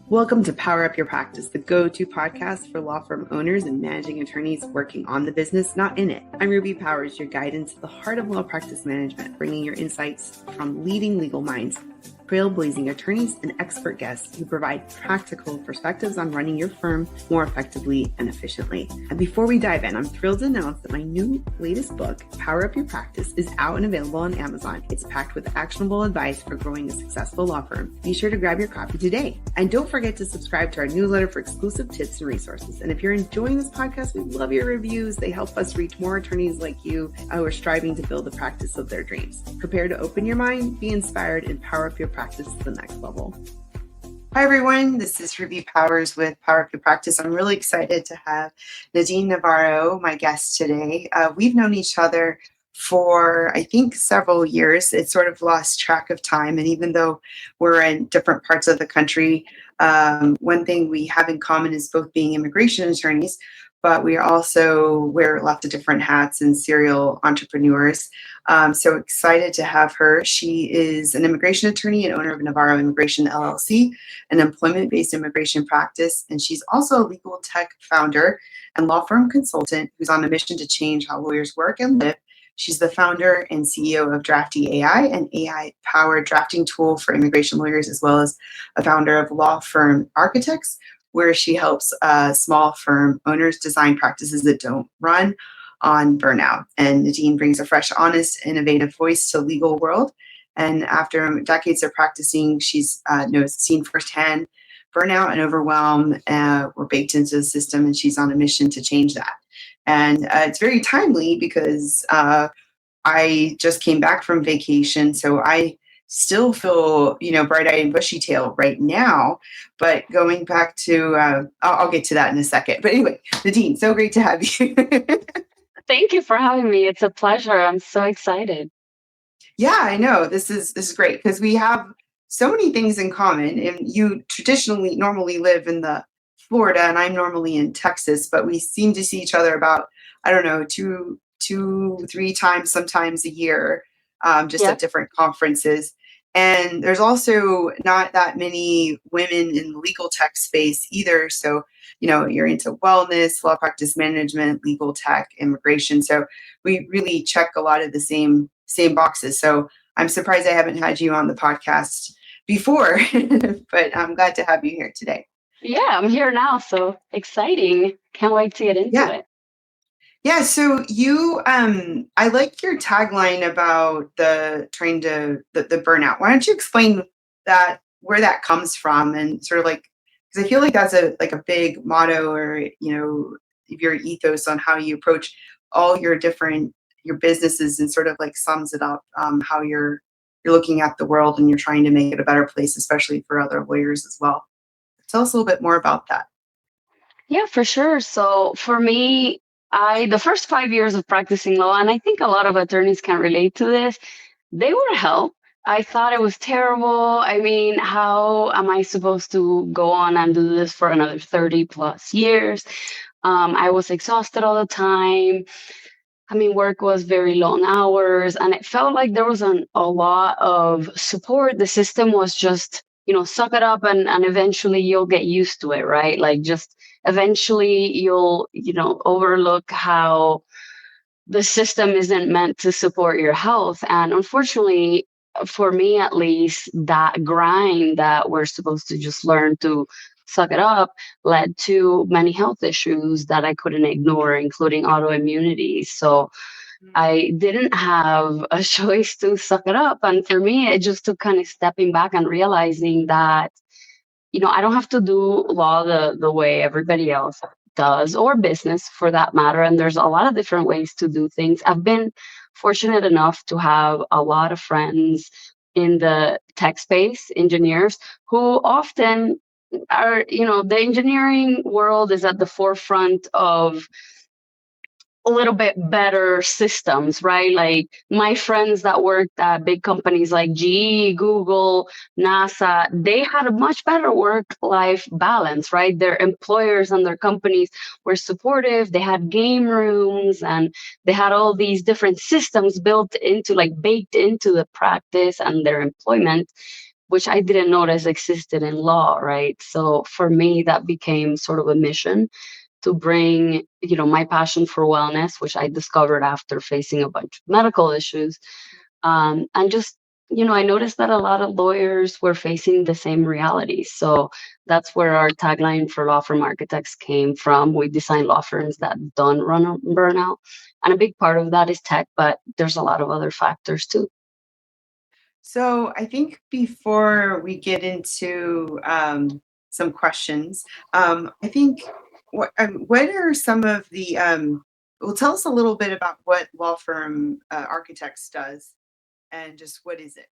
Welcome to Power Up Your Practice, the go-to podcast for law firm owners and managing attorneys working on the business, not in it. I'm Ruby Powers, your guide into the heart of law practice management, bringing your insights from leading legal minds, trailblazing attorneys, and expert guests who provide practical perspectives on running your firm more effectively and efficiently. And before we dive in, I'm thrilled to announce that my latest book, Power Up Your Practice, is out and available on Amazon. It's packed with actionable advice for growing a successful law firm. Be sure to grab your copy today. And don't forget to subscribe to our newsletter for exclusive tips and resources. And if you're enjoying this podcast, we love your reviews. They help us reach more attorneys like you who are striving to build the practice of their dreams. Prepare to open your mind, be inspired, and power up your practice to the next level. Hi, everyone. This is Ruby Powers with Power Up Your Practice. I'm really excited to have Nadine Navarro, my guest today. We've known each other for, I think, several years. It's sort of lost track of time. And even though we're in different parts of the country, one thing we have in common is both being immigration attorneys, but we also wear lots of different hats and serial entrepreneurs. So excited to have her. She is an immigration attorney and owner of Navarro Immigration, LLC, an employment-based immigration practice. And she's also a legal tech founder and law firm consultant who's on a mission to change how lawyers work and live. She's the founder and CEO of DraftyAI, an AI-powered drafting tool for immigration lawyers, as well as a founder of Law Firm Architects, where she helps small firm owners design practices that don't run on burnout. And Nadine brings a fresh, honest, innovative voice to the legal world. And after decades of practicing, she's seen firsthand burnout and overwhelm were baked into the system, and she's on a mission to change that. And it's very timely because I just came back from vacation, so I still feel, bright-eyed and bushy-tailed right now. But going back to, I'll get to that in a second. But anyway, Nadine, so great to have you. Thank you for having me. It's a pleasure. I'm so excited. Yeah, I know. This is great because we have so many things in common. And you normally live in the Florida, and I'm normally in Texas, but we seem to see each other about, I don't know, two, 3 times, sometimes a year, just at different conferences. And there's also not that many women in the legal tech space either. So, you're into wellness, law practice management, legal tech, immigration. So we really check a lot of the same boxes. So I'm surprised I haven't had you on the podcast before, but I'm glad to have you here today. Yeah, I'm here now. So exciting. Can't wait to get into it. Yeah, so you, I like your tagline about the burnout. Why don't you explain that, where that comes from, and sort of like, because I feel like that's a big motto, or your ethos on how you approach all your businesses, and sort of like sums it up, how you're looking at the world and you're trying to make it a better place, especially for other lawyers as well. Tell us a little bit more about that. Yeah, for sure. So for me, the first 5 years of practicing law, and I think a lot of attorneys can relate to this, they were hell. I thought it was terrible. I mean, how am I supposed to go on and do this for another 30 plus years? I was exhausted all the time. I mean, work was very long hours, and it felt like there was a lot of support. The system was just, suck it up, and eventually you'll get used to it, right? Like, just eventually you'll, overlook how the system isn't meant to support your health. And unfortunately, for me at least, that grind that we're supposed to just learn to suck it up led to many health issues that I couldn't ignore, including autoimmunity. So I didn't have a choice to suck it up. And for me, it just took kind of stepping back and realizing that, I don't have to do law the way everybody else does, or business for that matter. And there's a lot of different ways to do things. I've been fortunate enough to have a lot of friends in the tech space, engineers, who often are, the engineering world is at the forefront of a little bit better systems, right? Like my friends that worked at big companies like GE, Google, NASA, they had a much better work-life balance, right? Their employers and their companies were supportive. They had game rooms, and they had all these different systems baked into the practice and their employment. which I didn't notice existed in law, right? So for me, that became sort of a mission to bring, my passion for wellness, which I discovered after facing a bunch of medical issues. And just, I noticed that a lot of lawyers were facing the same realities. So that's where our tagline for law firm architects came from. We design law firms that don't run on burnout. And a big part of that is tech, but there's a lot of other factors too. So I think before we get into some questions, I think what are some of the well, tell us a little bit about what law firm architects does and just what is it?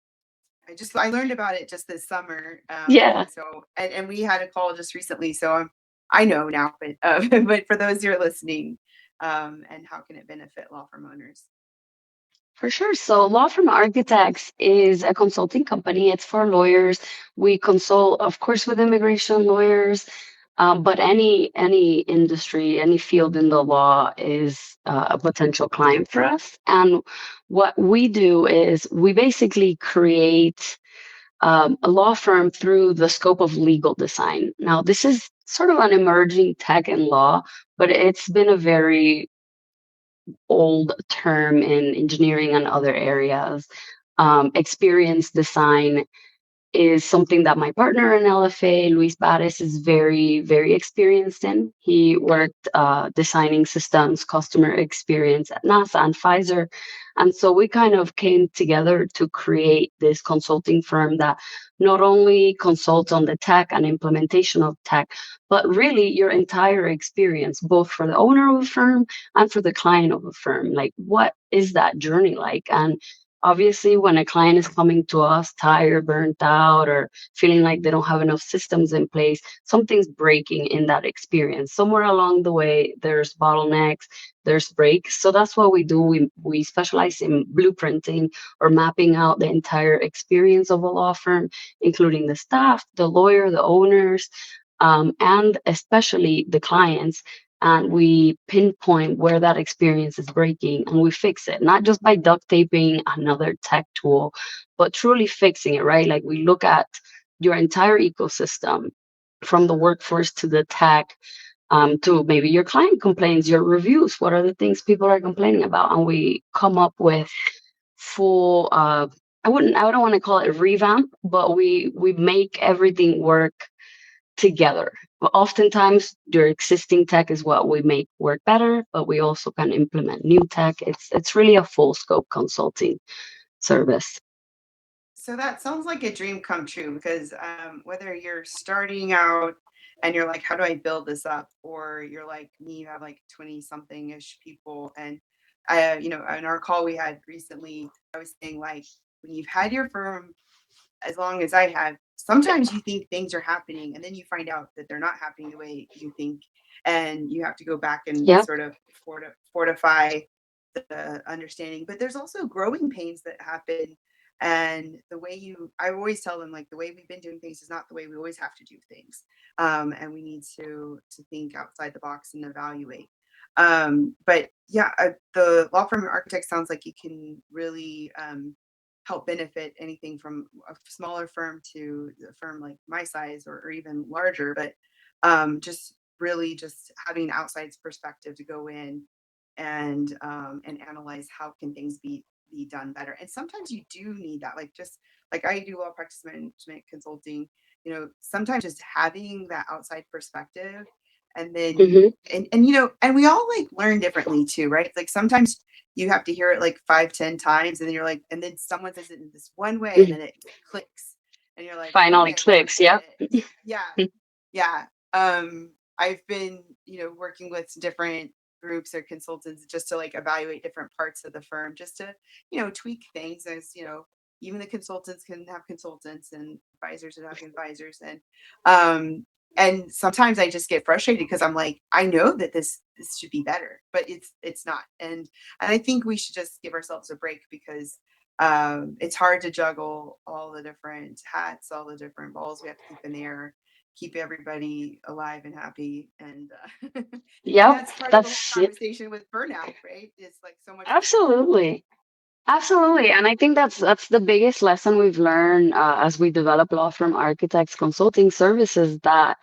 I learned about it just this summer, Yeah. and so and we had a call just recently, so I know now, but but for those who are listening, and how can it benefit law firm owners? For sure. So, Law Firm Architects is a consulting company. It's for lawyers. We consult, of course, with immigration lawyers, but any industry, any field in the law is a potential client for us. And what we do is we basically create a law firm through the scope of legal design. Now, this is sort of an emerging tech and law, but it's been a very old term in engineering and other areas. Experience design is something that my partner in LFA, Luis Bares, is very, very experienced in. He worked designing systems, customer experience at NASA and Pfizer. And so we kind of came together to create this consulting firm that not only consults on the tech and implementation of tech, but really your entire experience, both for the owner of a firm and for the client of a firm. Like, what is that journey like? And obviously, when a client is coming to us tired, burnt out, or feeling like they don't have enough systems in place, something's breaking in that experience. Somewhere along the way, there's bottlenecks, there's breaks. So that's what we do. We specialize in blueprinting or mapping out the entire experience of a law firm, including the staff, the lawyer, the owners, and especially the clients, and we pinpoint where that experience is breaking and we fix it, not just by duct taping another tech tool, but truly fixing it, right? Like, we look at your entire ecosystem from the workforce to the tech, to maybe your client complaints, your reviews, what are the things people are complaining about? And we come up with full, I don't want to call it revamp, but we make everything work together. Oftentimes, your existing tech is what we make work better, but we also can implement new tech. It's really a full scope consulting service. So that sounds like a dream come true because whether you're starting out and you're like, how do I build this up? Or you're like me, you have like 20 something ish people. And in our call we had recently, I was saying like, when you've had your firm as long as I have, sometimes you think things are happening and then you find out that they're not happening the way you think. And you have to go back and Yep. sort of fortify the understanding. But there's also growing pains that happen. And I always tell them, like, the way we've been doing things is not the way we always have to do things. And we need to think outside the box and evaluate. But yeah, the law firm architect sounds like you can really help benefit anything from a smaller firm to a firm like my size or even larger. But just really just having an outside perspective to go in and analyze how can things be done better. And sometimes you do need that, like just like I do law practice management consulting. Sometimes just having that outside perspective, and then Hmm. and we all like learn differently too, right? Like sometimes you have to hear it like 5, 10 times, and then you're like, and then someone says it in this one way, and then it clicks, and you're like, Finally okay, yeah, clicks. I get Yep. it. Yeah, yeah. I've been, working with different groups or consultants just to like evaluate different parts of the firm, just to, tweak things as, even the consultants can have consultants and advisors and have advisors. And sometimes I just get frustrated because I'm like, I know that this should be better, but it's not. And I think we should just give ourselves a break because it's hard to juggle all the different hats, all the different balls we have to keep in the air, keep everybody alive and happy. And Yep. that's part of the whole That's it. conversation with burnout, right? It's like so much. Absolutely. Absolutely. And I think that's the biggest lesson we've learned as we develop law firm architects consulting services, that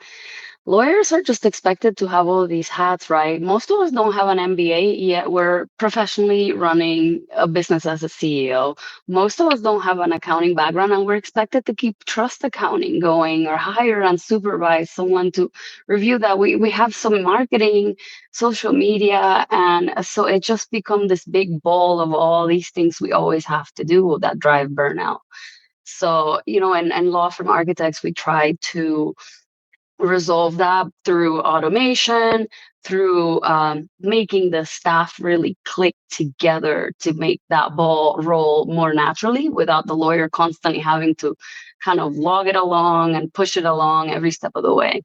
lawyers are just expected to have all these hats, right? Most of us don't have an MBA, yet we're professionally running a business as a CEO. Most of us don't have an accounting background, and we're expected to keep trust accounting going or hire and supervise someone to review that. We have some marketing, social media, and so it just become this big ball of all these things we always have to do that drive burnout. So, and law firm architects, we try to resolve that through automation, through making the staff really click together to make that ball roll more naturally without the lawyer constantly having to kind of log it along and push it along every step of the way.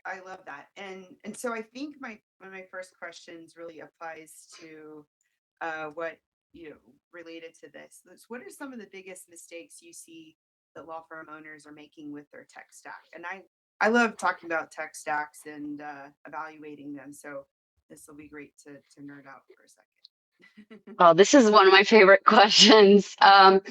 I love that, and so I think my one of my first questions really applies to what related to this. What are some of the biggest mistakes you see that law firm owners are making with their tech stack? And I love talking about tech stacks and evaluating them. So this will be great to nerd out for a second. Oh, this is one of my favorite questions. And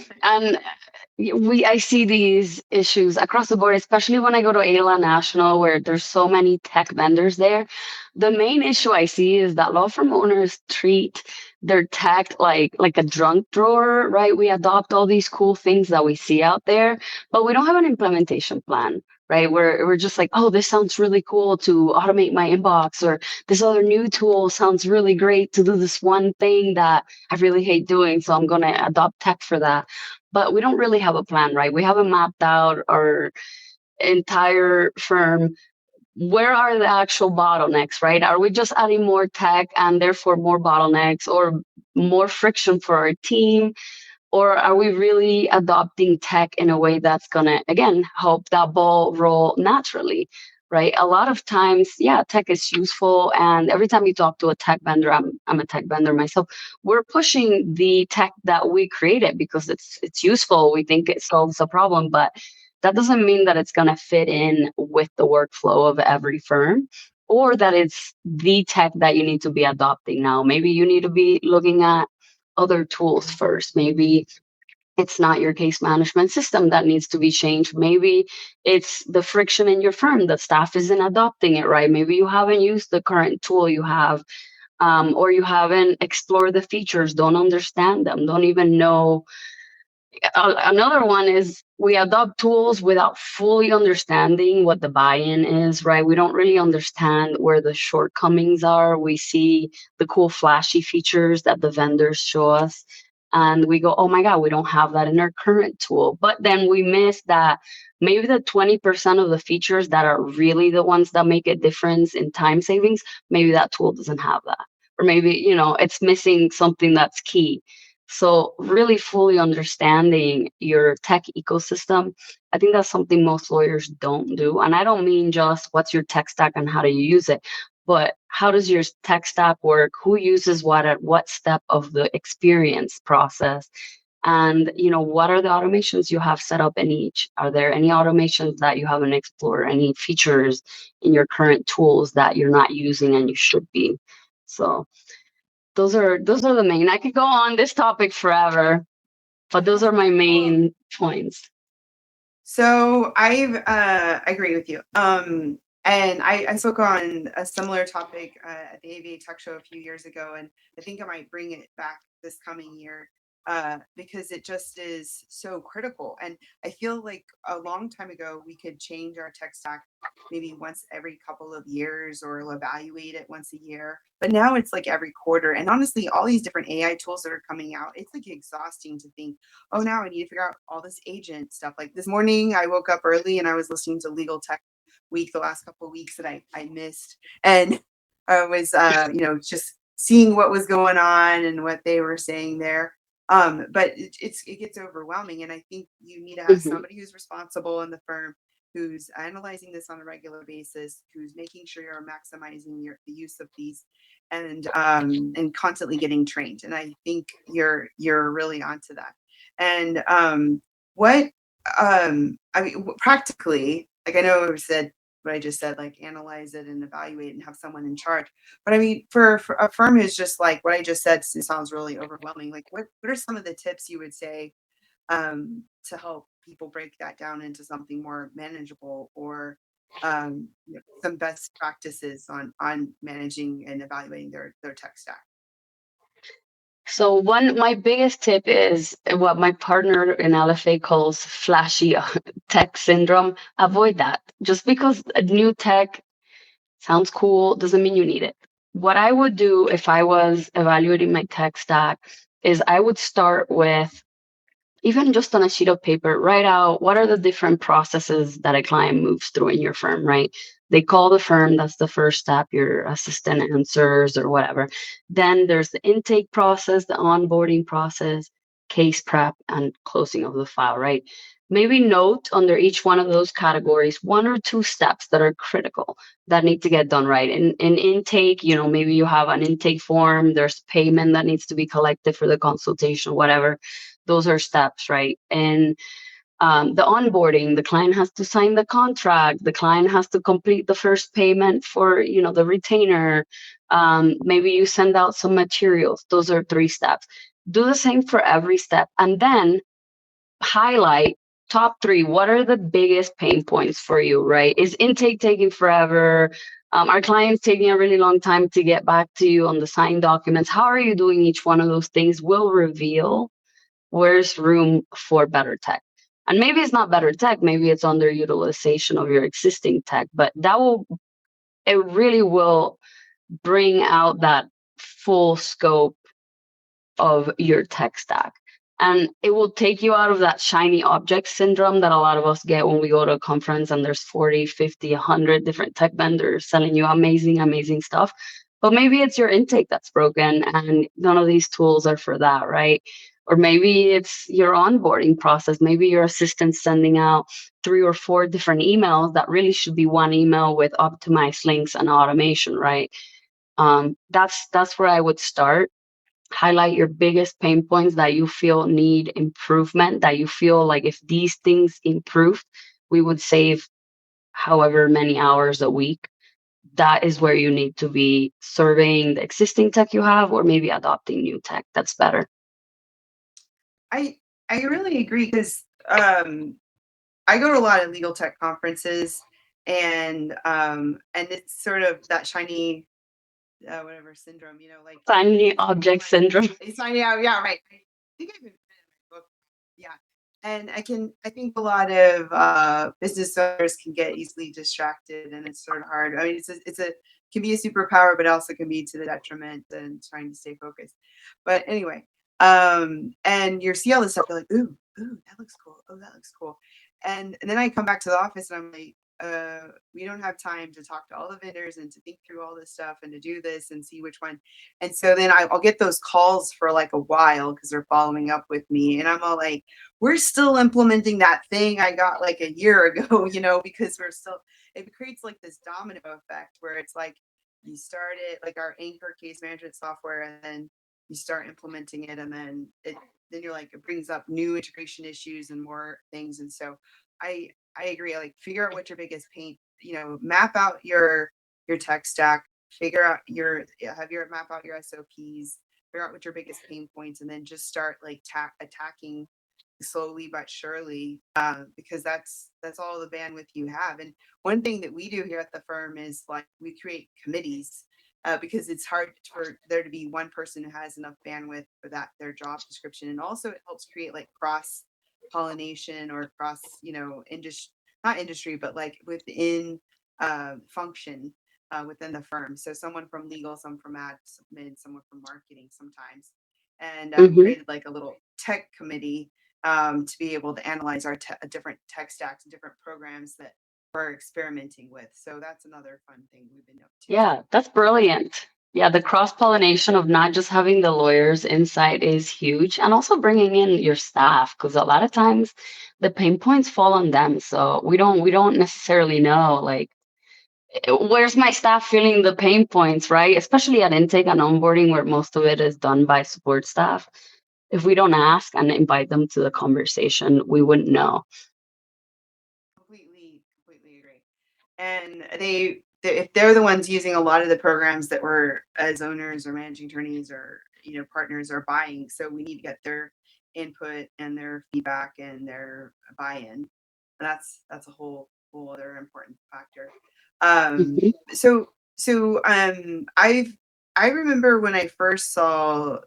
I see these issues across the board, especially when I go to AILA National, where there's so many tech vendors there. The main issue I see is that law firm owners treat their tech like a junk drawer, right? We adopt all these cool things that we see out there, but we don't have an implementation plan. Right, we're just like, oh, this sounds really cool to automate my inbox, or this other new tool sounds really great to do this one thing that I really hate doing, so I'm going to adopt tech for that. But we don't really have a plan, right? We haven't mapped out our entire firm. Where are the actual bottlenecks, right? Are we just adding more tech and therefore more bottlenecks or more friction for our team? Or are we really adopting tech in a way that's going to, again, help that ball roll naturally? Right. A lot of times, yeah, tech is useful. And every time you talk to a tech vendor, I'm a tech vendor myself, we're pushing the tech that we created because it's useful. We think it solves a problem, but that doesn't mean that it's going to fit in with the workflow of every firm, or that it's the tech that you need to be adopting now. Maybe you need to be looking at other tools first. Maybe it's not your case management system that needs to be changed. Maybe it's the friction in your firm. The staff isn't adopting it right. Maybe you haven't used the current tool you have, or you haven't explored the features, don't understand them, don't even know. Another one is we adopt tools without fully understanding what the buy-in is, right? We don't really understand where the shortcomings are. We see the cool flashy features that the vendors show us, and we go, oh my God, we don't have that in our current tool. But then we miss that maybe the 20% of the features that are really the ones that make a difference in time savings, maybe that tool doesn't have that. Or maybe, it's missing something that's key. So really fully understanding your tech ecosystem, I think that's something most lawyers don't do. And I don't mean just what's your tech stack and how do you use it, but how does your tech stack work? Who uses what at what step of the experience process? And what are the automations you have set up in each? Are there any automations that you haven't explored? Any features in your current tools that you're not using and you should be? So those are the main. I could go on this topic forever, but those are my Well, main points. so I agree with you. And I spoke on a similar topic at the AVA Tech Show a few years ago, and I think I might bring it back this coming year because it just is so critical. And I feel like a long time ago we could change our tech stack maybe once every couple of years or evaluate it once a year. But now it's like every quarter. And honestly, all these different AI tools that are coming out, it's like exhausting to think, oh, now I need to figure out all this agent stuff. Like this morning, I woke up early and I was listening to Legal Tech Week the last couple of weeks that I missed. And I was, just seeing what was going on and what they were saying there. But it gets overwhelming. And I think you need to have Hmm. somebody who's responsible in the firm, who's analyzing this on a regular basis, who's making sure you're maximizing the use of these and constantly getting trained. And I think you're really onto that. And what I mean, practically, like I know it was said, what I just said, like analyze it and evaluate and have someone in charge. But I mean, for a firm who's just like what I just said, it sounds really overwhelming. Like, what are some of the tips you would say to help people break that down into something more manageable, or some best practices on managing and evaluating their tech stack? So my biggest tip is what my partner in LFA calls flashy tech syndrome. Avoid that. Just because a new tech sounds cool doesn't mean you need it. What I would do if I was evaluating my tech stack is I would start with, even just on a sheet of paper, write out what are the different processes that a client moves through in your firm, right? They call the firm, that's the first step, your assistant answers or whatever. Then there's the intake process, the onboarding process, case prep, and closing of the file, right? Maybe note under each one of those categories one or two steps that are critical that need to get done right. In intake, maybe you have an intake form, there's payment that needs to be collected for the consultation, whatever. Those are steps, right? And the onboarding, the client has to sign the contract, the client has to complete the first payment for the retainer. Maybe you send out some materials. Those are 3 steps. Do the same for every step, and then highlight top 3. What are the biggest pain points for you, right? Is intake taking forever? Are clients taking a really long time to get back to you on the signed documents? How are you doing each one of those things will reveal where's room for better tech. And maybe it's not better tech, maybe it's underutilization of your existing tech, but it really will bring out that full scope of your tech stack. And it will take you out of that shiny object syndrome that a lot of us get when we go to a conference and there's 40, 50, 100 different tech vendors selling you amazing, amazing stuff. But maybe it's your intake that's broken and none of these tools are for that, right? Or maybe it's your onboarding process. Maybe your assistant's sending out 3 or 4 different emails that really should be one email with optimized links and automation, right? That's where I would start. Highlight your biggest pain points that you feel need improvement, that you feel like if these things improved, we would save however many hours a week. That is where you need to be surveying the existing tech you have, or maybe adopting new tech that's better. I I really agree because I go to a lot of legal tech conferences, and it's sort of that shiny whatever syndrome, like Tiny object syndrome. it's shiny out. Yeah, right. I think I've been in my book. Yeah, and I think a lot of business owners can get easily distracted, and it's sort of hard. I mean, it's a can be a superpower, but also can be to the detriment and trying to stay focused. But anyway, and you see all this stuff, you're like, ooh, that looks cool. Oh, that looks cool. And then I come back to the office and I'm like, we don't have time to talk to all the vendors and to think through all this stuff and to do this and see which one. And so then I'll get those calls for like a while because they're following up with me. And I'm all like, we're still implementing that thing I got like a year ago, because it creates like this domino effect where it's like you start it like our anchor case management software, and then you start implementing it, and then you're like, it brings up new integration issues and more things. And so I agree. Like, figure out what your biggest pain, map out your tech stack, figure out have your map out your SOPs, figure out what your biggest pain points, and then just start like attacking slowly but surely, because that's all the bandwidth you have. And one thing that we do here at the firm is like we create committees, because it's hard for there to be one person who has enough bandwidth for that their job description. And also it helps create like cross pollination or cross, industry, not industry, but like within function within the firm. So someone from legal, some from admin, someone from marketing sometimes. And we Hmm. created like a little tech committee to be able to analyze our different tech stacks and different programs that we're experimenting with. So that's another fun thing we've been up to. Yeah, that's brilliant. Yeah, the cross pollination of not just having the lawyers inside is huge, and also bringing in your staff, because a lot of times the pain points fall on them. So we don't necessarily know, like, where's my staff feeling the pain points, right? Especially at intake and onboarding, where most of it is done by support staff. If we don't ask and invite them to the conversation, we wouldn't know. Completely agree. And if they're the ones using a lot of the programs that we're as owners or managing attorneys or partners are buying, so we need to get their input and their feedback and their buy-in. That's a whole other important factor. Um, Mhm. so I remember when I first saw.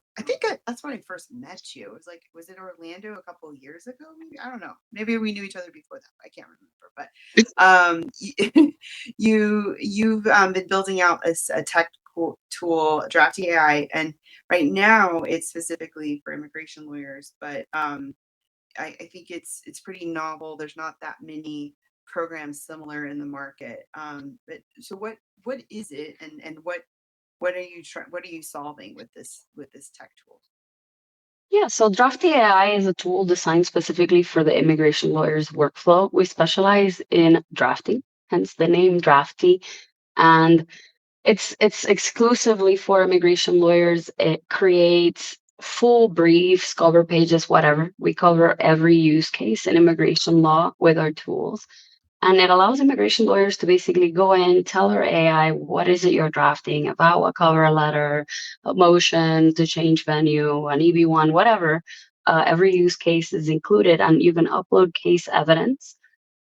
That's when I first met you. It was like, was it Orlando a couple of years ago? Maybe, I don't know. Maybe we knew each other before that. I can't remember. But you've been building out a tech tool, DraftyAI, and right now it's specifically for immigration lawyers. But I think it's pretty novel. There's not that many programs similar in the market. But so what is it, and what are you solving with this tech tool? Yeah, so DraftyAI is a tool designed specifically for the immigration lawyer's workflow. We specialize in drafting, hence the name Drafty, and it's exclusively for immigration lawyers. It creates full briefs, cover pages, whatever. We cover every use case in immigration law with our tools. And it allows immigration lawyers to basically go in, tell our AI what is it you're drafting about, a cover letter, a motion to change venue, an EB1, whatever. Every use case is included, and you can upload case evidence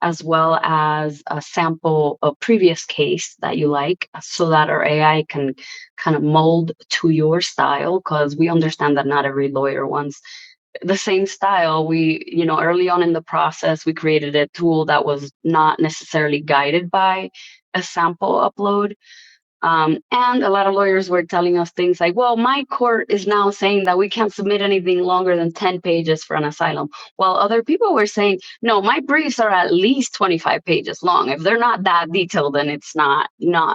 as well as a sample of previous case that you like so that our AI can kind of mold to your style, because we understand that not every lawyer wants the same style. We, early on in the process, we created a tool that was not necessarily guided by a sample upload. And a lot of lawyers were telling us things like, well, my court is now saying that we can't submit anything longer than 10 pages for an asylum. While other people were saying, no, my briefs are at least 25 pages long. If they're not that detailed, then it's not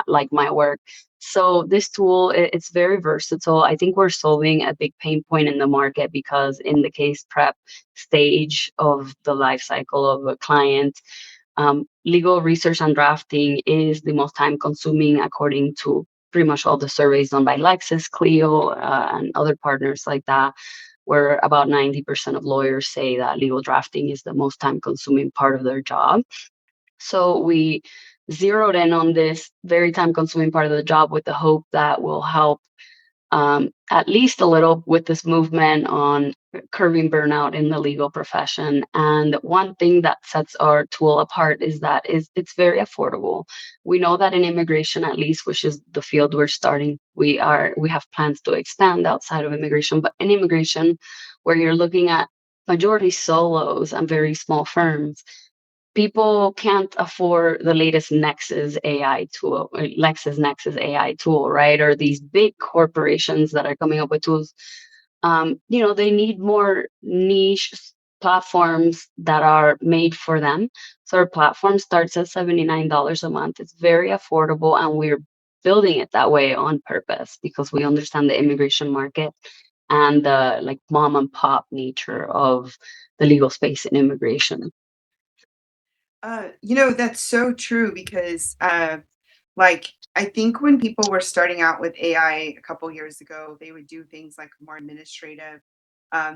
like my work. So this tool, it's very versatile. I think we're solving a big pain point in the market, because in the case prep stage of the life cycle of a client, legal research and drafting is the most time consuming, according to pretty much all the surveys done by Lexis, Clio, and other partners like that, where about 90% of lawyers say that legal drafting is the most time consuming part of their job. So we zeroed in on this very time consuming part of the job with the hope that will help, at least a little, with this movement on curbing burnout in the legal profession. And one thing that sets our tool apart is that it's very affordable. We know that in immigration, at least, which is the field we're starting, we have plans to expand outside of immigration. But in immigration, where you're looking at majority solos and very small firms, people can't afford the latest Nexus AI tool, LexisNexis AI tool, right? Or these big corporations that are coming up with tools. They need more niche platforms that are made for them. So our platform starts at $79 a month. It's very affordable, and we're building it that way on purpose because we understand the immigration market and the like mom and pop nature of the legal space in immigration. That's so true because, like, I think when people were starting out with AI a couple years ago, they would do things like more administrative.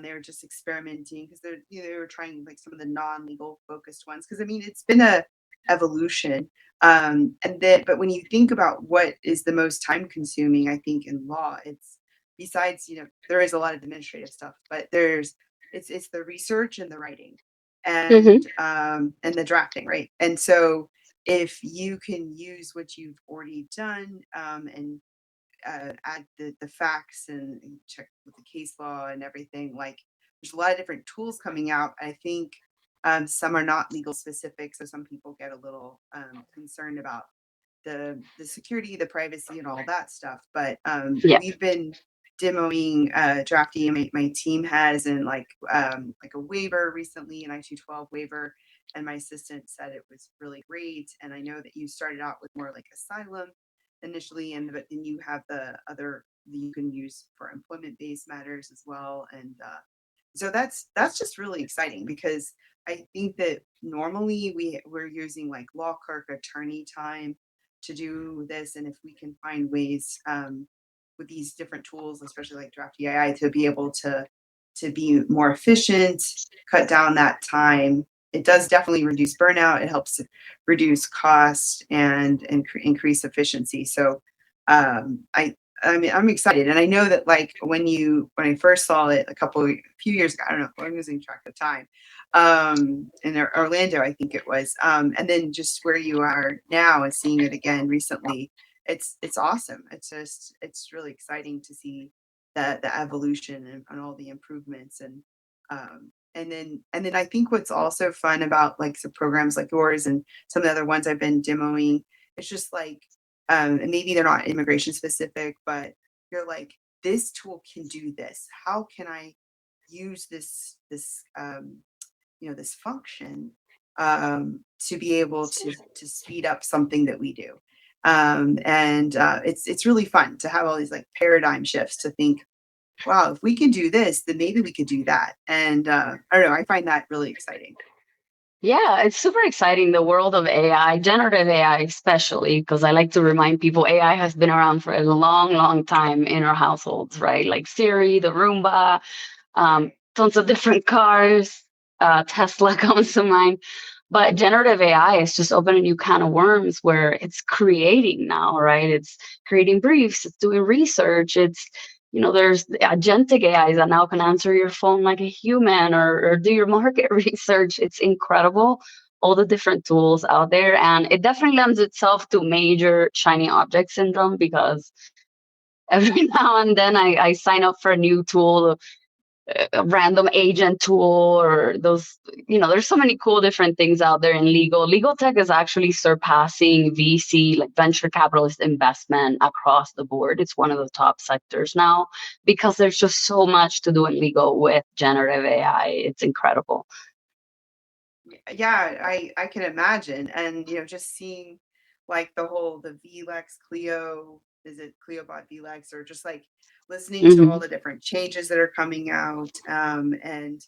They were just experimenting because they were trying like some of the non-legal focused ones. Because I mean, it's been a evolution. But when you think about what is the most time consuming, I think in law, it's besides there is a lot of administrative stuff, but it's the research and the writing and the drafting, right? And so if you can use what you've already done and add the facts and check with the case law and everything, like there's a lot of different tools coming out. I think some are not legal specific, so some people get a little concerned about the security, the privacy, and all that stuff. But Yeah. we've been demoing Drafty, and my team has, and like a waiver recently, an I-212 waiver, and my assistant said it was really great. And I know that you started out with more like asylum initially, but then you have the other that you can use for employment based matters as well. And so that's just really exciting because I think that normally we're using like law clerk attorney time to do this, and if we can find ways with these different tools, especially like DraftyAI, to be able to be more efficient, cut down that time. it does definitely reduce burnout. It helps reduce cost and increase efficiency. So I mean, I'm excited, and I know that like when I first saw it few years ago, I don't know, I'm losing track of time, in Orlando, I think it was, and then just where you are now and seeing it again recently, it's awesome. It's really exciting to see the evolution and all the improvements and then I think what's also fun about like some programs like yours and some of the other ones I've been demoing, it's just like and maybe they're not immigration specific, but you're like, this tool can do this. How can I use this function to be able to speed up something that we do? And it's really fun to have all these like paradigm shifts to think, wow, if we can do this, then maybe we could do that. And I don't know, I find that really exciting. Yeah, it's super exciting, the world of AI, generative AI especially, because I like to remind people AI has been around for a long, long time in our households, right? Like Siri, the Roomba, tons of different cars. Tesla comes to mind. But generative AI is just opening a new can of worms where it's creating now, right? It's creating briefs, it's doing research, there's the agentic AIs that now can answer your phone like a human or do your market research. It's incredible, all the different tools out there. And it definitely lends itself to major shiny object syndrome because every now and then I sign up for a new tool, a random agent tool, or those, there's so many cool different things out there in legal tech is actually surpassing VC, like venture capitalist investment, across the board. It's one of the top sectors now because there's just so much to do in legal with generative AI. It's incredible. Yeah, I can imagine. And just seeing like the VLEX Clio, is it CleoBot VLEX, or just like listening to all Hmm. the different changes that are coming out. And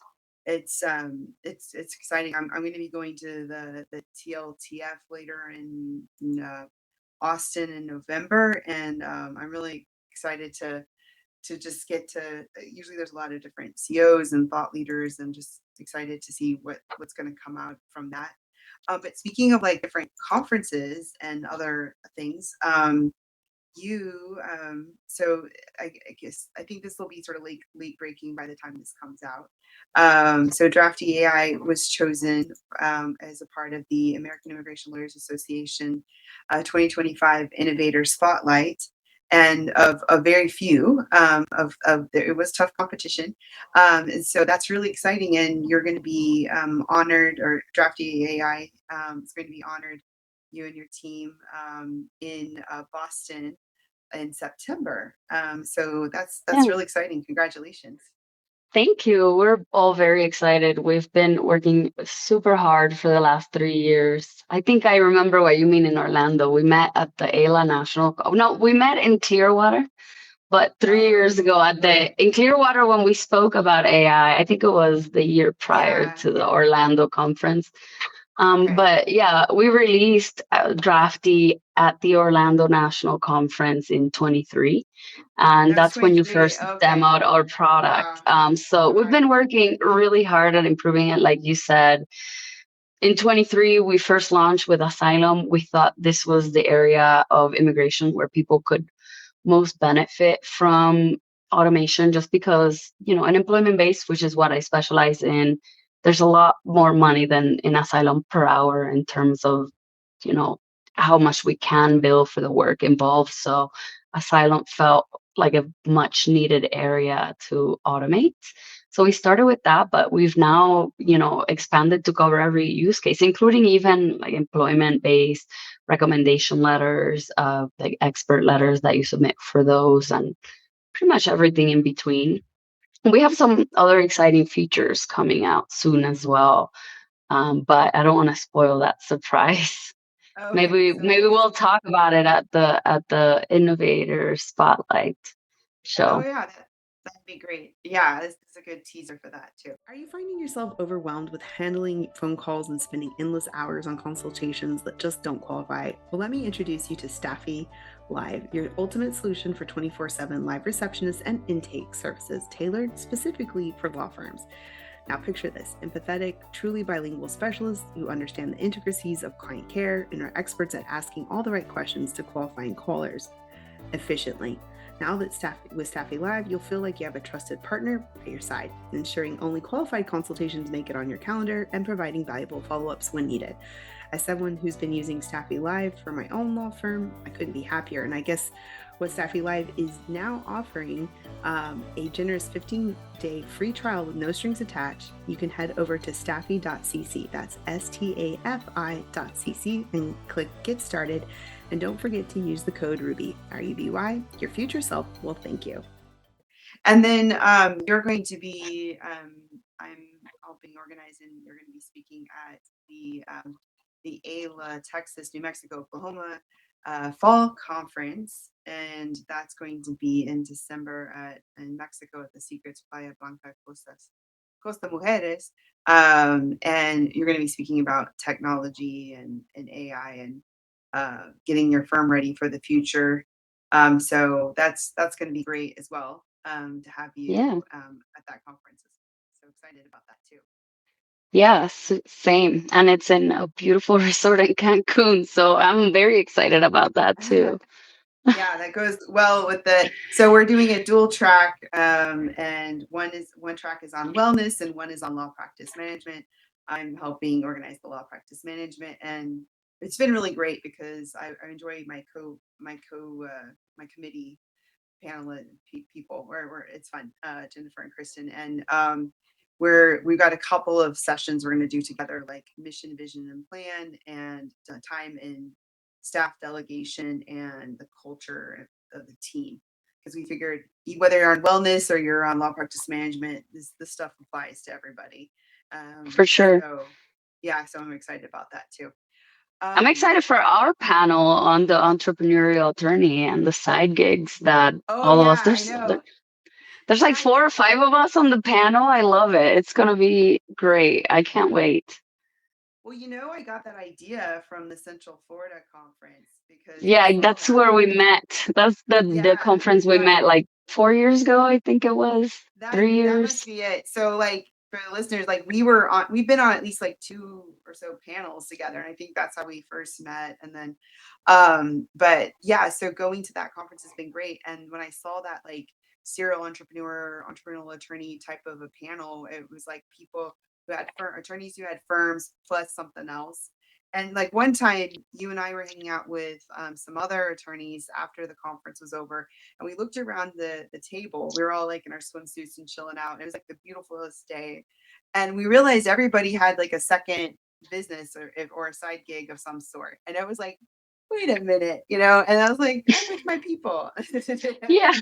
it's exciting. I'm going to be going to the TLTF later in Austin in November, and I'm really excited to just get to usually there's a lot of different CEOs and thought leaders, and just excited to see what's going to come out from that. But speaking of like different conferences and other things, you so I guess I think this will be sort of late breaking by the time this comes out. So Drafty AI was chosen as a part of the American Immigration Lawyers Association 2025 Innovator Spotlight, and of very few it was tough competition, and so that's really exciting. And you're going to be honored, or Drafty AI is going to be honored, you and your team, in Boston in September. So that's Yeah. really exciting. Congratulations. Thank you. We're all very excited. We've been working super hard for the last 3 years. I think I remember what you mean in Orlando. We met at the AILA No, we met in Clearwater, but 3 years Oh, ago in Clearwater when we spoke about AI, I think it was the year prior yeah. to the Orlando conference. Okay. But yeah, we released Drafty at the Orlando National Conference in 23. And That was that's when you 23. first Okay. demoed our product. Wow. So we've Okay. been working really hard at improving it, like you said. In 23, we first launched with asylum. We thought this was the area of immigration where people could most benefit from automation, just because, unemployment based, which is what I specialize in, there's a lot more money than in asylum per hour in terms of, you know, how much we can bill for the work involved. So asylum felt like a much needed area to automate. So we started with that, but we've now, expanded to cover every use case, including even like employment based recommendation letters, like expert letters that you submit for those, and pretty much everything in between. We have some other exciting features coming out soon as well, but I don't want to spoil that surprise. Okay. Maybe So we'll talk about it at the Innovator Spotlight oh show. yeah, that'd be great. Yeah, this is a good teaser for that too. Are you finding yourself overwhelmed with handling phone calls and spending endless hours on consultations that just don't qualify? Well, let me introduce you to Staffy Live, your ultimate solution for 24/7 live receptionist and intake services tailored specifically for law firms. Now picture this: empathetic, truly bilingual specialists who understand the intricacies of client care and are experts at asking all the right questions to qualifying callers efficiently. Now that with Staffy Live, you'll feel like you have a trusted partner by your side, ensuring only qualified consultations make it on your calendar and providing valuable follow-ups when needed. As someone who's been using Staffy Live for my own law firm, I couldn't be happier. And I guess what Staffy Live is now offering, a generous 15-day free trial with no strings attached. You can head over to staffy.cc. That's stafi.cc and click Get Started. And don't forget to use the code RUBY, RUBY. Your future self will thank you. And then you're going to be, I'm helping organize, and you're going to be speaking at the AILA, Texas, New Mexico, Oklahoma fall conference. And that's going to be in December in Mexico at the Secrets Playa Blanca Costa Mujeres. And you're going to be speaking about technology and AI and getting your firm ready for the future. So that's going to be great as well to have you at that conference. So excited about that too. Yeah, same. And it's in a beautiful resort in Cancun. So I'm very excited about that too. Yeah, that goes well with the. So we're doing a dual track, and one track is on wellness, and one is on law practice management. I'm helping organize the law practice management, and it's been really great because I enjoy my committee panel people where it's fun. Jennifer and Kristen, and we've got a couple of sessions we're going to do together, like mission, vision, and plan, and time and staff delegation and the culture of the team. Because we figured whether you're on wellness or you're on law practice management, this stuff applies to everybody. For sure. So I'm excited about that too. I'm excited for our panel on the entrepreneurial attorney and the side gigs that all of us. There's like 4 or 5 of us on the panel. I love it. It's gonna be great. I can't wait. Well, I got that idea from the Central Florida conference because that's where we met. That's the conference we met like 4 years ago. I think it was 3 years. That must be it. So like for the listeners, like we've been on at least like 2 or so panels together, and I think that's how we first met. And then, but yeah, so going to that conference has been great. And when I saw that like serial entrepreneurial attorney type of a panel, it was like people who had attorneys who had firms plus something else. And like one time you and I were hanging out with some other attorneys after the conference was over, and we looked around the table. We were all like in our swimsuits and chilling out. And it was like the beautifulest day. And we realized everybody had like a second business or a side gig of some sort. And it was like, wait a minute, and I was like, I'm with my people. Yeah.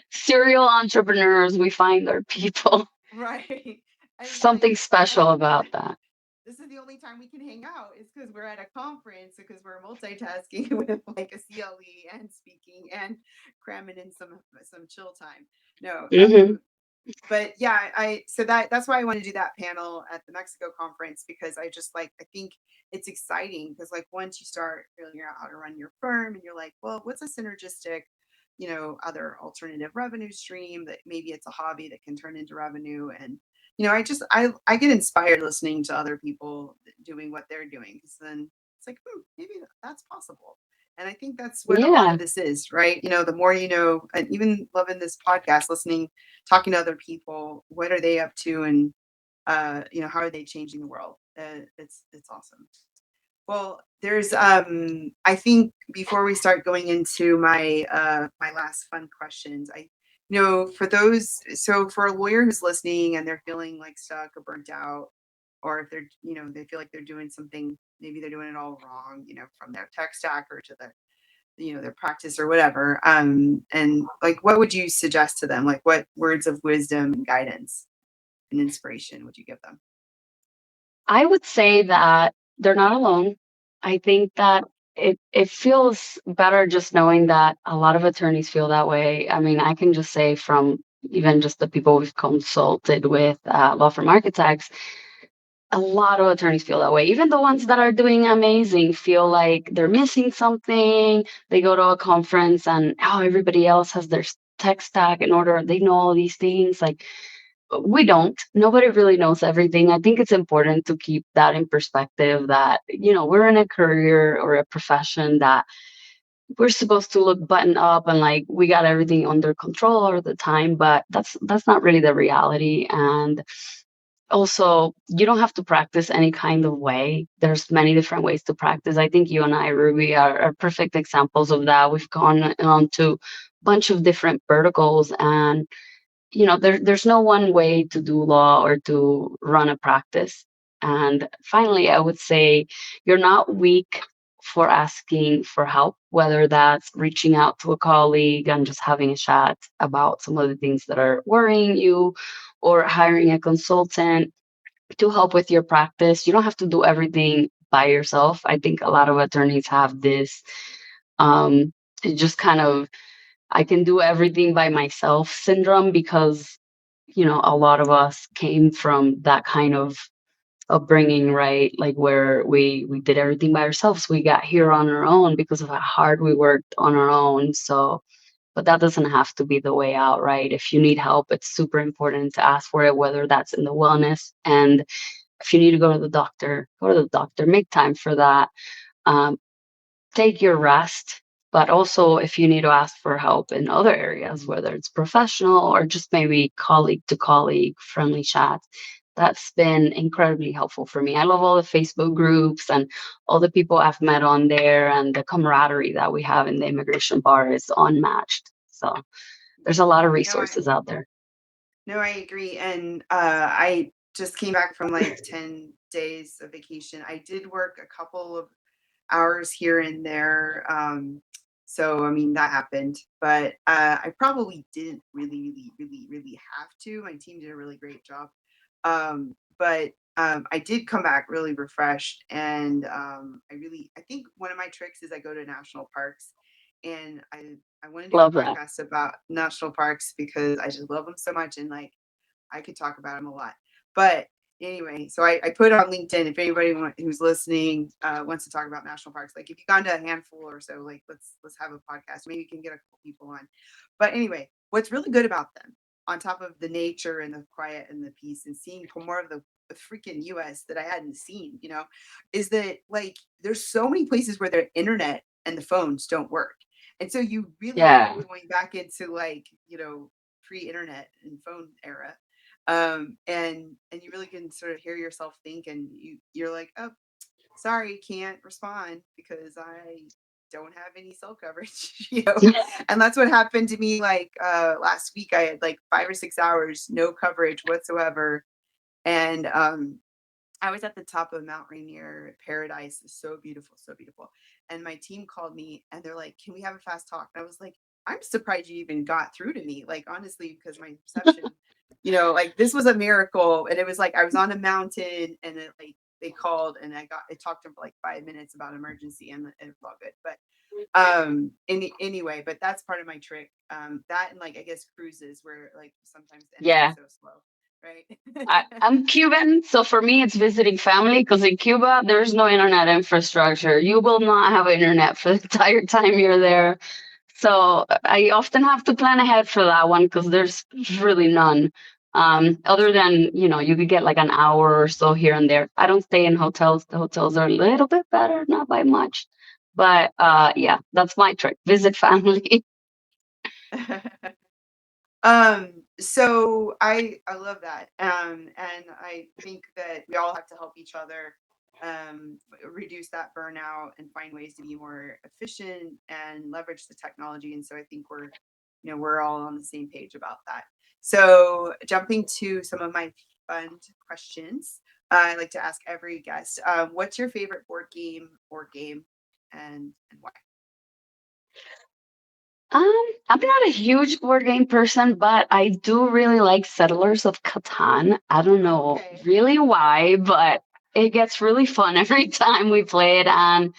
Serial entrepreneurs, we find our people. Right. Something special about that. This is the only time we can hang out is because we're at a conference, because we're multitasking with like a CLE and speaking and cramming in some chill time. No. But yeah, so that's why I want to do that panel at the Mexico conference, because I think it's exciting, because like once you start figuring out how to run your firm and you're like, well, what's a synergistic, other alternative revenue stream that maybe it's a hobby that can turn into revenue. And I get inspired listening to other people doing what they're doing, because then it's like, maybe that's possible. And I think that's what a lot of this is, right? The more and even loving this podcast, talking to other people, what are they up to, and how are they changing the world? It's awesome. Well, there's I think before we start going into my my last fun questions, for a lawyer who's listening and they're feeling like stuck or burnt out, or if they're they feel like they're doing something, maybe they're doing it all wrong, from their tech stack or to their practice or whatever, and like what would you suggest to them? Like what words of wisdom and guidance and inspiration would you give them? I would say that they're not alone. I think that it feels better just knowing that a lot of attorneys feel that way. I mean, I can just say from even just the people we've consulted with, law firm architects, a lot of attorneys feel that way. Even the ones that are doing amazing feel like they're missing something. They go to a conference and everybody else has their tech stack in order. They know all these things. Like we don't. Nobody really knows everything. I think it's important to keep that in perspective that, we're in a career or a profession that we're supposed to look buttoned up and like we got everything under control all the time, but that's not really the reality. And also, you don't have to practice any kind of way. There's many different ways to practice. I think you and I, Ruby, are perfect examples of that. We've gone on to a bunch of different verticals, and there's no one way to do law or to run a practice. And finally, I would say you're not weak for asking for help, whether that's reaching out to a colleague and just having a chat about some of the things that are worrying you, or hiring a consultant to help with your practice. You don't have to do everything by yourself. I think a lot of attorneys have this um, just kind of I can do everything by myself syndrome, because a lot of us came from that kind of upbringing, right? Like where we did everything by ourselves. We got here on our own because of how hard we worked on our own. So, but that doesn't have to be the way out, right? If you need help, it's super important to ask for it, whether that's in the wellness, and if you need to go to the doctor, go to the doctor, make time for that. Um, Take your rest, but also if you need to ask for help in other areas, whether it's professional or just maybe colleague to colleague friendly chat, that's been incredibly helpful for me. I love all the Facebook groups and all the people I've met on there, and the camaraderie that we have in the immigration bar is unmatched. So there's a lot of No, I resources out there. no, I agree. And I just came back from like 10 days of vacation. I did work a couple of hours here and there. So I mean that happened, but I probably didn't really have to. My team did a really great job. But I did come back really refreshed, and I think one of my tricks is I go to national parks, and I want to do Love a that. podcast about national parks because I just love them so much, and like I could talk about them a lot. But anyway, so I put on LinkedIn if anybody who's listening wants to talk about national parks. Like if you've gone to a handful or so, like let's have a podcast. Maybe you can get a couple people on. But anyway, what's really good about them, on top of the nature and the quiet and the peace and seeing more of the freaking US that I hadn't seen, is that like there's so many places where their internet and the phones don't work. And so you really are Yeah. going back into like, pre-internet and phone era. And you really can sort of hear yourself think, and you're like, oh, sorry, can't respond because I don't have any cell coverage. And that's what happened to me. Like last week I had like 5 or 6 hours no coverage whatsoever, and I was at the top of Mount Rainier Paradise. It's so beautiful, so beautiful. And my team called me and they're like, can we have a fast talk? And I was like, I'm surprised you even got through to me. Like, honestly, because my reception, like this was a miracle. And it was like I was on a mountain, and it like they called, and I talked to them for like 5 minutes about emergency, and it was all good. But anyway, but that's part of my trick. That, and like I guess cruises where like sometimes the internet's Yeah. so slow, right? I'm Cuban, so for me, it's visiting family, because in Cuba, there's no internet infrastructure. You will not have internet for the entire time you're there. So I often have to plan ahead for that one, because there's really none. Other than, you could get like an hour or so here and there. I don't stay in hotels. The hotels are a little bit better, not by much. But yeah, that's my trick. Visit family. So I love that. And I think that we all have to help each other reduce that burnout and find ways to be more efficient and leverage the technology. And so I think we're all on the same page about that. So jumping to some of my fun questions, I like to ask every guest, what's your favorite board game, and why? I'm not a huge board game person, but I do really like Settlers of Catan. I don't know Okay. really why, but it gets really fun every time we play it. And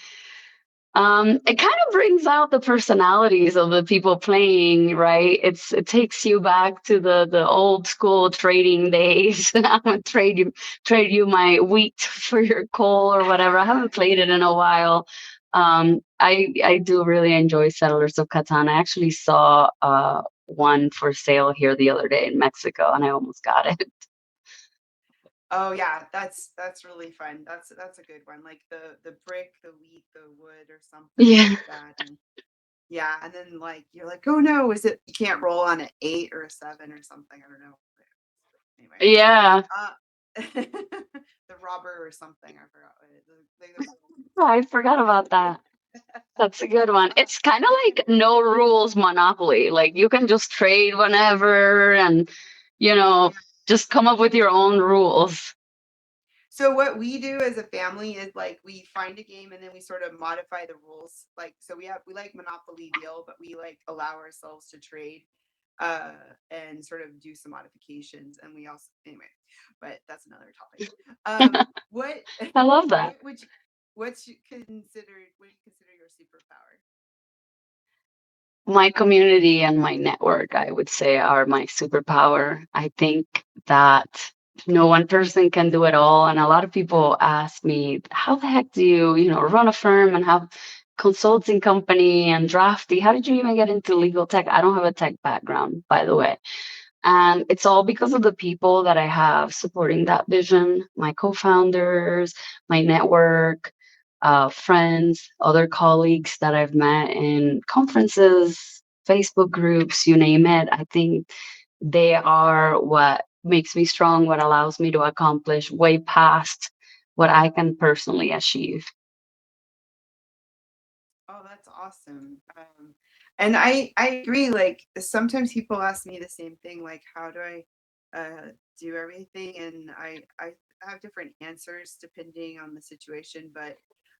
it kind of brings out the personalities of the people playing, right? It takes you back to the old school trading days. I'm gonna trade you my wheat for your coal or whatever. I haven't played it in a while. I do really enjoy Settlers of Catan. I actually saw one for sale here the other day in Mexico, and I almost got it. Oh yeah, that's really fun. That's a good one. Like the brick, the wheat, the wood, or something Yeah. like that. And yeah, and then like you're like, oh no, is it you can't roll on an 8 or a 7 or something? I don't know. Anyway, Yeah, uh, the robber or something. I forgot what it is. I forgot about that. That's a good one. Uh, It's kind of like no rules monopoly. Like you can just trade whenever and, you know, just come up with your own rules. So what we do as a family is like we find a game and then we sort of modify the rules. Like so we like Monopoly Deal, but we like allow ourselves to trade uh and sort of do some modifications. And we also anyway, but that's another topic. What I love that. what would you what do you consider your superpower? My community and my network, I would say, are my superpower. I think that no one person can do it all. And a lot of people ask me, how the heck do you, run a firm and have consulting company and drafty? How did you even get into legal tech? I don't have a tech background, by the way. And it's all because of the people that I have supporting that vision, my co-founders, my network, friends, other colleagues that I've met in conferences, Facebook groups, you name it. I think they are what makes me strong, what allows me to accomplish way past what I can personally achieve. Oh, that's awesome. And I agree. Like sometimes people ask me the same thing, like how do I do everything? And I have different answers depending on the situation. But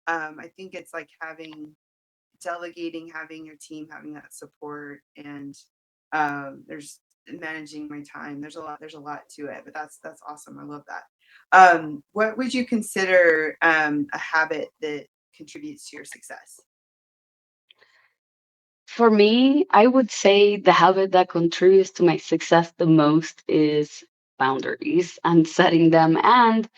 I think it's like having delegating, having your team, having that support, and there's managing my time. There's a lot to it. But that's awesome. I love that. What would you consider a habit that contributes to your success? For me, I would say the habit that contributes to my success the most is boundaries and setting them and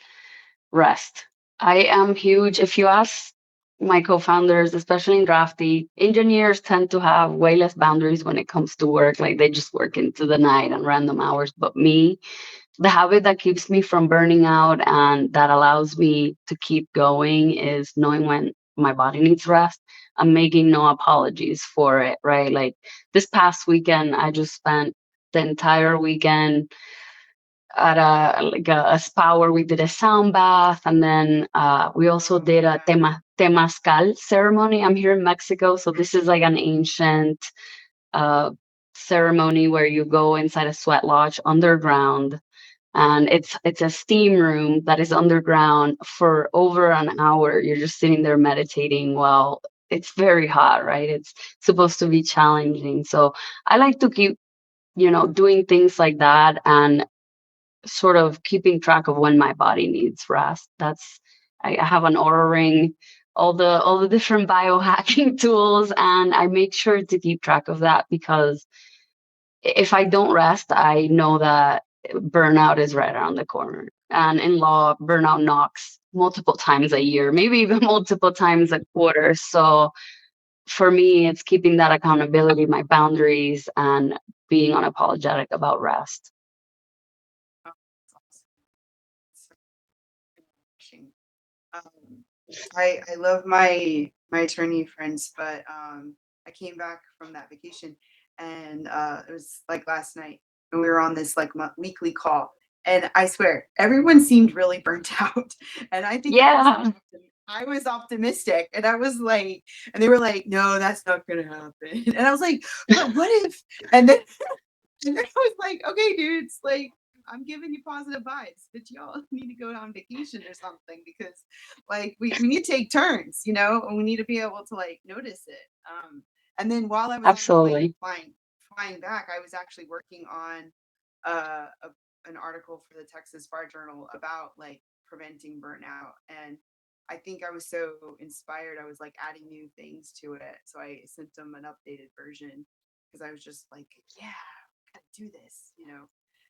rest. I am huge. If you ask my co-founders, especially in Drafty, engineers tend to have way less boundaries when it comes to work. Like they just work into the night and random hours. But me, the habit that keeps me from burning out and that allows me to keep going is knowing when my body needs rest. I'm making no apologies for it, right? Like this past weekend, I just spent the entire weekend at a spa where we did a sound bath, and then we also Oh did a yeah. temazcal ceremony. I'm here in Mexico, so this is like an ancient uh, ceremony where you go inside a sweat lodge underground, and it's a steam room that is underground for over an hour. You're just sitting there meditating while it's very hot, right? It's supposed to be challenging, so I like to keep doing things like that and sort of keeping track of when my body needs rest. I have an aura ring, all the different biohacking tools, and I make sure to keep track of that because if I don't rest, I know that burnout is right around the corner. And in law, burnout knocks multiple times a year, maybe even multiple times a quarter. So for me, it's keeping that accountability, my boundaries, and being unapologetic about rest. Oh, that's awesome. So refreshing. Um, I love my attorney friends, but I came back from that vacation, and it was like last night, and we were on this like weekly call, and I swear everyone seemed really burnt out, and I think Yeah, I was optimistic, and I was like, and they were like, no, that's not gonna happen, and I was like, but what if? And then and then I was like, okay, dudes, like I'm giving you positive vibes, but y'all need to go on vacation or something because like we need to take turns, and we need to be able to like notice it. And then while I was on the plane absolutely. flying back, I was actually working on an article for the Texas Fire Journal about like preventing burnout. And I think I was so inspired, I was like adding new things to it. So I sent them an updated version because I was just like, yeah, do this.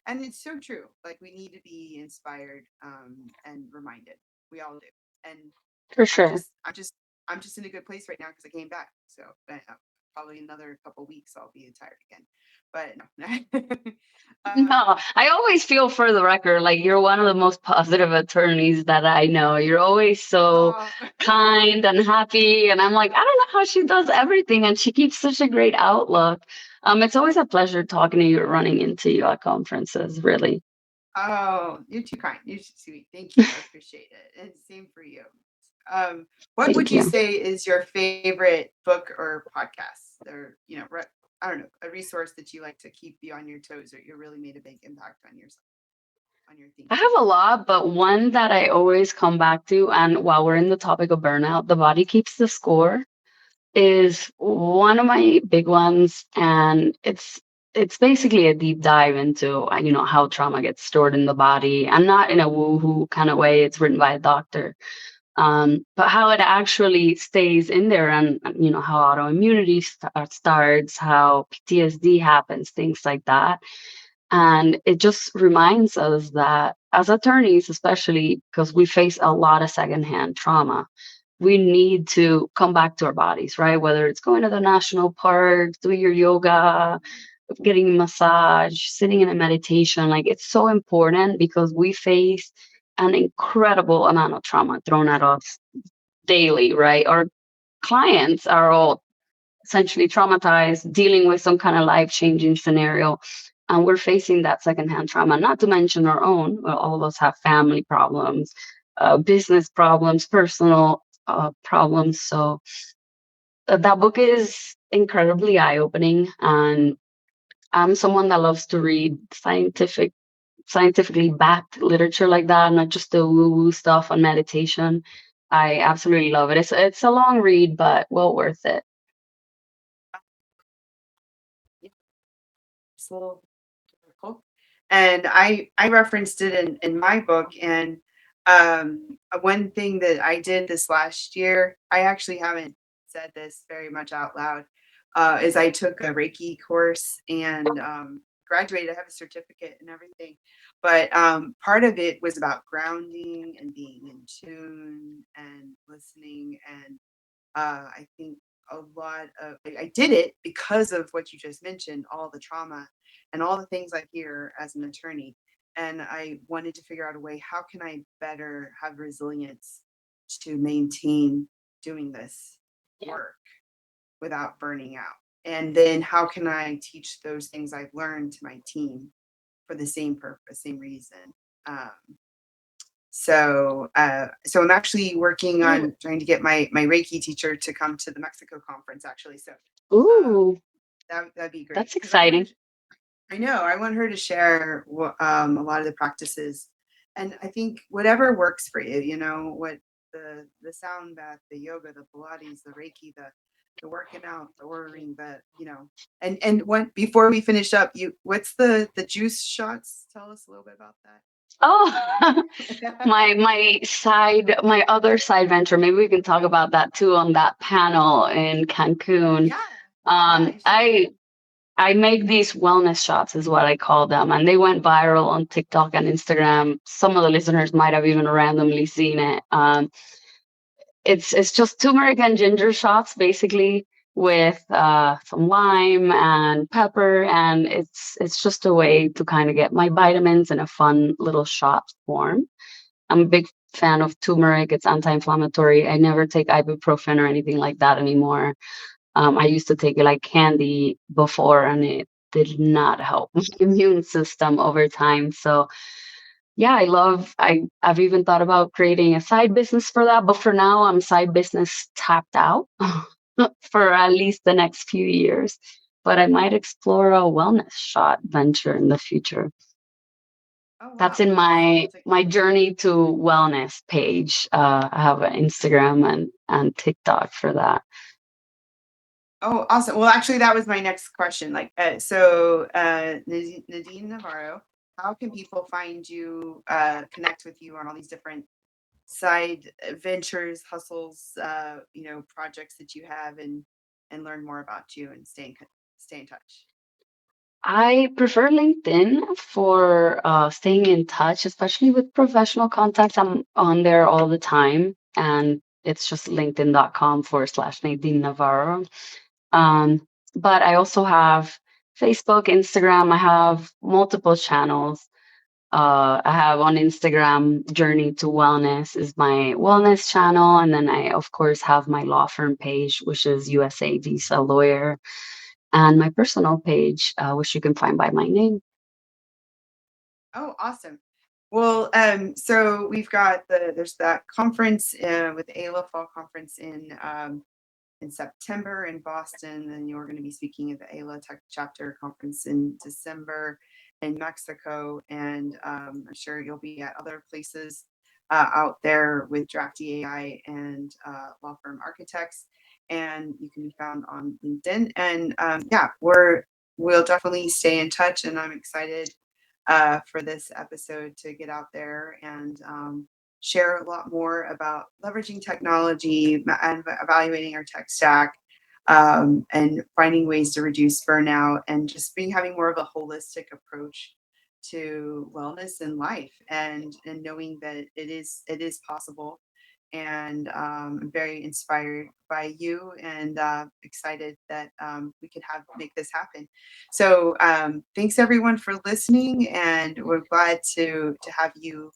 And it's so true. Like we need to be inspired and reminded. We all do. And For i'm sure. just i'm just I'm just in a good place right now because I came back, so probably another couple weeks I'll be tired again. But no. No, um, I always feel for the record, like you're one of the most positive attorneys that I know. You're always so oh, kind and happy. And I'm like, I don't know how she does everything. And she keeps such a great outlook. It's always a pleasure talking to you, running into you at conferences, really. oh, you're too kind. You're too sweet. Thank you. I appreciate it. And same for you. What would Thank you you. say is your favorite book or podcast, or I don't know, a resource that you like to keep you on your toes, or you really made a big impact on yourself, on your I thinking? have a lot, but one that I always come back to, and while we're in the topic of burnout, The Body Keeps the Score is one of my big ones, and it's basically a deep dive into how trauma gets stored in the body, and not in a woo-hoo kind of way. It's written by a doctor, but how it actually stays in there, and how autoimmunity starts, how PTSD happens, things like that. And it just reminds us that as attorneys, especially because we face a lot of secondhand trauma, we need to come back to our bodies, right? Whether it's going to the national park, doing your yoga, getting a massage, sitting in a meditation, like it's so important because we face an incredible amount of trauma thrown at us daily, right? Our clients are all essentially traumatized, dealing with some kind of life changing scenario. And we're facing that secondhand trauma, not to mention our own. Well, all of us have family problems, business problems, personal problems. So that book is incredibly eye opening. And I'm someone that loves to read scientifically backed literature like that, not just the woo woo stuff on meditation. I absolutely love it. It's a long read, but well worth it. Yeah, it's a little difficult. And I referenced it in my book. And one thing that I did this last year, I actually haven't said this very much out loud, is I took a Reiki course and graduated. I have a certificate and everything. But part of it was about grounding and being in tune and listening. And I think a lot of I did it because of what you just mentioned, all the trauma and all the things I hear as an attorney. And I wanted to figure out a way, how can I better have resilience to maintain doing this Yeah. work without burning out? And then how can I teach those things I've learned to my team for the same purpose, same reason? Um, so I'm actually working Mm. on trying to get my Reiki teacher to come to the Mexico conference, actually. So um, Ooh, that'd be great that's because I want her exciting. to, I know I want her to share a lot of the practices, and I think whatever works for you, what the sound bath, the yoga, the Pilates, the Reiki, the working out, the ordering, and when before we finish up, what's the juice shots? Tell us a little bit about Oh, that. my other side venture. Maybe we can talk about that too on that panel in Cancun. Yeah. Yeah, Um, you should. I I make these wellness shots, is what I call them, and they went viral on TikTok and Instagram. Some of the listeners might have even randomly seen it. It's just turmeric and ginger shots, basically, with some lime and pepper, and it's just a way to kind of get my vitamins in a fun little shot form. I'm a big fan of turmeric. It's anti-inflammatory. I never take ibuprofen or anything like that anymore. I used to take it like candy before, and it did not help my immune system over time. So yeah, I've even thought about creating a side business for that, but for now I'm side business tapped out for at least the next few years. But I might explore a wellness shot venture in the future. Oh That's wow, in that's my journey to wellness page. I have an Instagram and TikTok for that. oh awesome. Well, actually, that was my next question. Nadine Navarro, how can people find you, connect with you on all these different side ventures, hustles, projects that you have, and learn more about you and stay in touch? I prefer LinkedIn for staying in touch, especially with professional contacts. I'm on there all the time, and it's just linkedin.com/Nadine Navarro. But I also have Facebook, Instagram. I have multiple channels. I have on Instagram, Journey to Wellness is my wellness channel. And then I, of course, have my law firm page, which is USA Visa Lawyer, and my personal page, which you can find by my name. Oh, awesome. Well, so we've got there's that conference with the AILA Fall Conference in September in Boston, and you're going to be speaking at the AILA Tech Chapter Conference in December in Mexico, and I'm sure you'll be at other places out there with DraftyAI and law firm architects, and you can be found on LinkedIn. And yeah, we'll definitely stay in touch, and I'm excited for this episode to get out there and share a lot more about leveraging technology and evaluating our tech stack, and finding ways to reduce burnout and just having more of a holistic approach to wellness in life, and knowing that it is possible. And I'm very inspired by you, and excited that we could make this happen. So thanks everyone for listening, and we're glad to have you,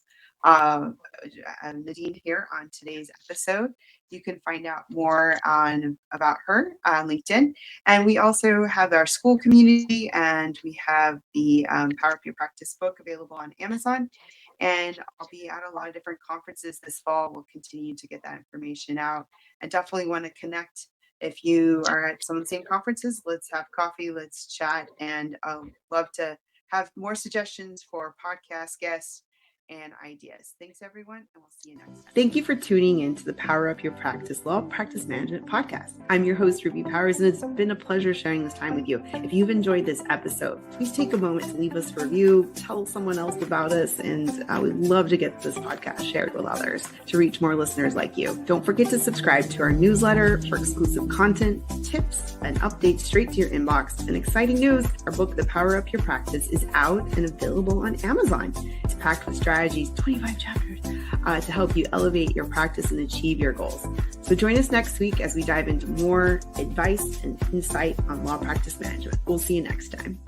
Nadine, here on today's episode. You can find out more about her on LinkedIn, and we also have our school community, and we have the Power Up Your Practice book available on Amazon. And I'll be at a lot of different conferences this fall. We'll continue to get that information out, and definitely want to connect. If you are at some of the same conferences, let's have coffee, let's chat, and I'd love to have more suggestions for podcast guests and ideas. Thanks, everyone, and we'll see you next time. Thank you for tuning in to the Power Up Your Practice Law Practice Management Podcast. I'm your host, Ruby Powers, and it's been a pleasure sharing this time with you. If you've enjoyed this episode, please take a moment to leave us a review, tell someone else about us, and I would love to get this podcast shared with others to reach more listeners like you. Don't forget to subscribe to our newsletter for exclusive content, tips, and updates straight to your inbox. And exciting news, our book, The Power Up Your Practice, is out and available on Amazon. It's packed with strategies, 25 chapters, to help you elevate your practice and achieve your goals. So join us next week as we dive into more advice and insight on law practice management. We'll see you next time.